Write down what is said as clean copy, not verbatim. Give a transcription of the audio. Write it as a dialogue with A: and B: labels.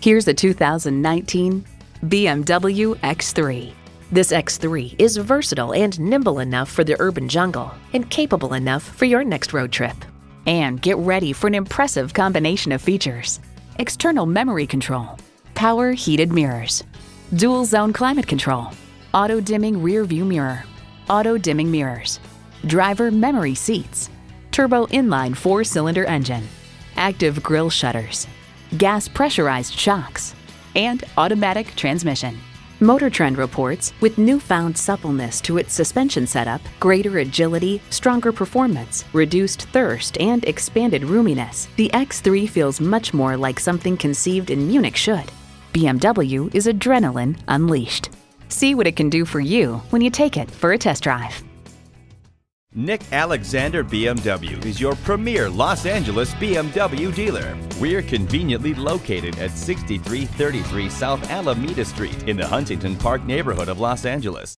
A: Here's a 2019 BMW X3. This X3 is versatile and nimble enough for the urban jungle and capable enough for your next road trip. And get ready for an impressive combination of features: external memory control, power heated mirrors, dual zone climate control, auto dimming rear view mirror, auto dimming mirrors, driver memory seats, turbo inline 4-cylinder engine, active grille shutters, gas pressurized shocks, and automatic transmission. Motor Trend reports, with newfound suppleness to its suspension setup, greater agility, stronger performance, reduced thirst, and expanded roominess, the X3 feels much more like something conceived in Munich should. BMW is adrenaline unleashed. See what it can do for you when you take it for a test drive.
B: Nick Alexander BMW is your premier Los Angeles BMW dealer. We're conveniently located at 6333 South Alameda Street in the Huntington Park neighborhood of Los Angeles.